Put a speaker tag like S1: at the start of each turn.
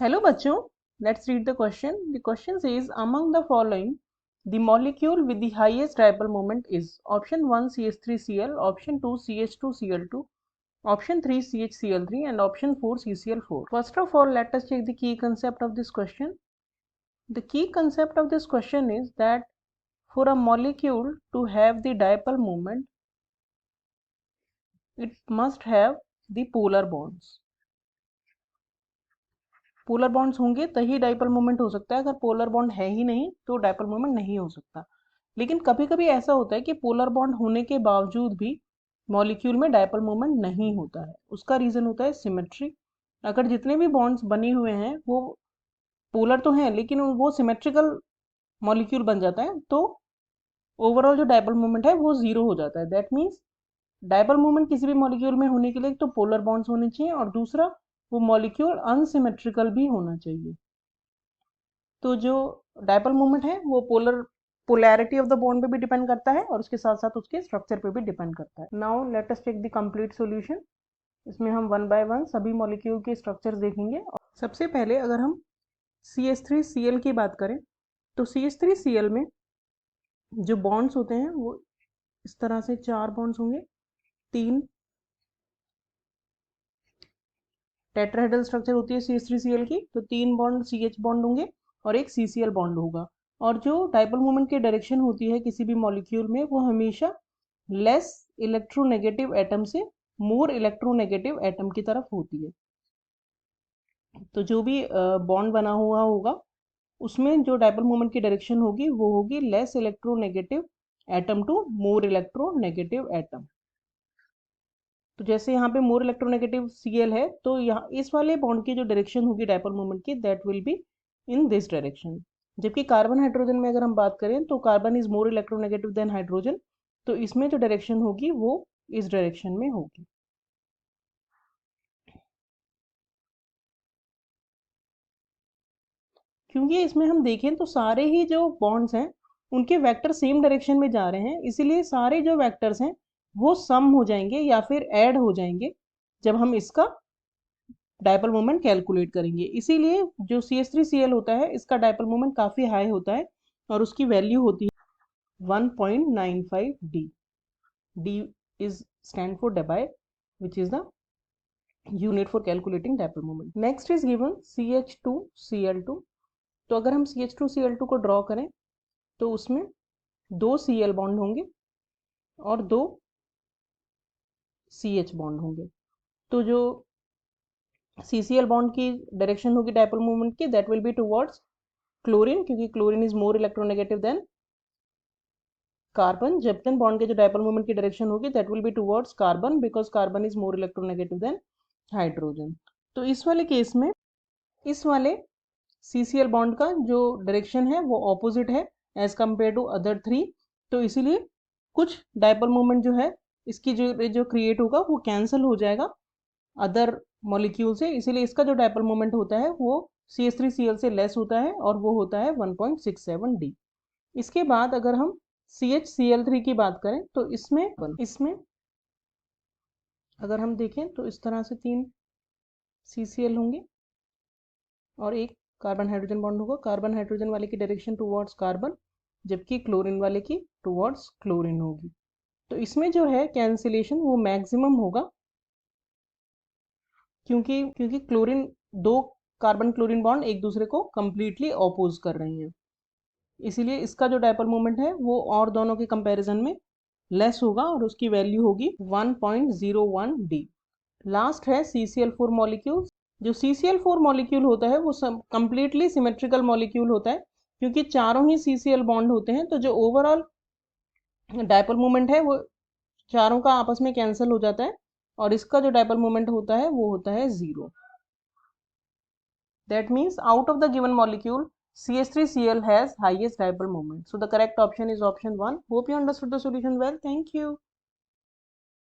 S1: Hello बच्चों, let's read the question. The question says among the following, the molecule with the highest dipole moment is option 1 CH3Cl, option 2 CH2Cl2, option 3 CHCl3 and option 4 CCl4. First of all, let us check the key concept of this question. The key concept of this question is that for a molecule to have the dipole moment, it must have the polar bonds. Polar bonds होंगे तभी dipole moment हो सकता है। अगर polar bond है ही नहीं तो dipole moment नहीं हो सकता। लेकिन कभी कभी ऐसा होता है कि पोलर बॉन्ड होने के बावजूद भी मॉलिक्यूल में डाइपोल मोमेंट नहीं होता है। उसका रीजन होता है सिमेट्री। अगर जितने भी बॉन्ड्स बने हुए हैं वो पोलर तो हैं लेकिन वो सिमेट्रिकल मॉलिक्यूल बन जाता है तो ओवरऑल जो डाइपोल मोमेंट है वो जीरो हो जाता है। दैट मीन्स डाइपोल मोमेंट किसी भी मॉलिक्यूल में होने के लिए तो पोलर बॉन्ड्स होने चाहिए और दूसरा वो मॉलिक्यूल अनसिमेट्रिकल भी होना चाहिए। तो जो डाइपोल मोमेंट है वो पोलैरिटी ऑफ द बॉन्ड पे भी डिपेंड करता है और उसके साथ साथ उसके स्ट्रक्चर पे भी डिपेंड करता है। Now let us check the complete solution. इसमें हम वन बाय वन सभी मॉलिक्यूल के स्ट्रक्चर देखेंगे। सबसे पहले अगर हम CH3Cl की बात करें तो CH3Cl में जो बॉन्ड्स होते हैं वो इस तरह से 4 बॉन्ड्स होंगे। 3 टेट्राहेड्रल स्ट्रक्चर होती है CH3Cl की, तो 3 बॉन्ड CH बॉन्ड होंगे और एक CCl बॉन्ड होगा। और जो डाइपोल मोमेंट की डायरेक्शन होती है किसी भी मॉलिक्यूल में वो हमेशा लेस इलेक्ट्रोनेगेटिव एटम से मोर इलेक्ट्रोनेगेटिव एटम की तरफ होती है। तो जो भी बॉन्ड बना हुआ होगा उसमें जो डाइपोल मोमेंट की डायरेक्शन होगी वो होगी less electronegative atom to more electronegative atom. तो जैसे यहाँ पे मोर इलेक्ट्रोनेगेटिव Cl है तो यहाँ इस वाले बॉन्ड की जो डायरेक्शन होगी डाइपोल मोमेंट की that will be in this direction. जबकि कार्बन हाइड्रोजन में अगर हम बात करें तो carbon is more electronegative than hydrogen, तो इसमें जो डायरेक्शन होगी वो इस डायरेक्शन में होगी। क्योंकि इसमें हम देखें तो सारे ही जो बॉन्ड्स हैं उनके वेक्टर सेम डायरेक्शन में जा रहे हैं, इसीलिए सारे जो वेक्टर्स हैं वो सम हो जाएंगे या फिर ऐड हो जाएंगे जब हम इसका डाइपोल मोमेंट कैलकुलेट करेंगे। इसीलिए जो CH3Cl होता है इसका डाइपोल मोमेंट काफ़ी हाई होता है और उसकी वैल्यू होती है 1.95 D। D is stand for debye which is the unit for calculating dipole moment. Next is given CH2Cl2। तो अगर हम CH2Cl2 को ड्रॉ करें तो उसमें 2 Cl बॉन्ड होंगे और 2 CH बॉन्ड होंगे। तो जो CCl बॉन्ड की डायरेक्शन होगी डाइपोल मोमेंट की that will be towards chlorine, क्योंकि chlorine is more electronegative than carbon. जबकि बॉन्ड के जो डाइपोल मोमेंट की डायरेक्शन होगी that will be towards carbon because carbon is more electronegative than hydrogen. तो इस वाले केस में इस वाले CCl बॉन्ड का जो डायरेक्शन है वो ऑपोजिट है एज कंपेयर टू अदर 3, तो इसीलिए कुछ डाइपोल मोमेंट जो है इसकी जो क्रिएट होगा वो कैंसिल हो जाएगा अदर मॉलिक्यूल से, इसीलिए इसका जो डाइपोल मोमेंट होता है वो CH3Cl से लेस होता है और वो होता है 1.67 D। इसके बाद अगर हम CHCl3 की बात करें तो इसमें अगर हम देखें तो इस तरह से 3 CCl होंगे और एक कार्बन हाइड्रोजन बॉन्ड होगा। कार्बन हाइड्रोजन वाले की डायरेक्शन टुवर्ड्स कार्बन जबकि क्लोरीन वाले की टुवर्ड्स क्लोरीन होगी। तो इसमें जो है कैंसिलेशन वो मैक्सिमम होगा क्योंकि क्लोरीन 2 कार्बन क्लोरीन बॉन्ड एक दूसरे को कंप्लीटली ऑपोज कर रही हैं, इसीलिए इसका जो डाइपोल मोमेंट है वो और दोनों के कंपैरिजन में लेस होगा और उसकी वैल्यू होगी 1.01 D। लास्ट है CCl4 मॉलिक्यूल। जो CCl4 मॉलिक्यूल होता है वो कंप्लीटली सिमेट्रिकल मॉलिक्यूल होता है क्योंकि चारों ही CCl बॉन्ड होते हैं, तो जो ओवरऑल डाइपोल मोमेंट है वो चारों का आपस में कैंसिल हो जाता है और इसका जो डाइपोल मोमेंट होता है वो होता है 0। That means out of the given molecule CH3Cl has highest dipole moment. So the correct option is option 1. Hope you understood the solution well. Thank you.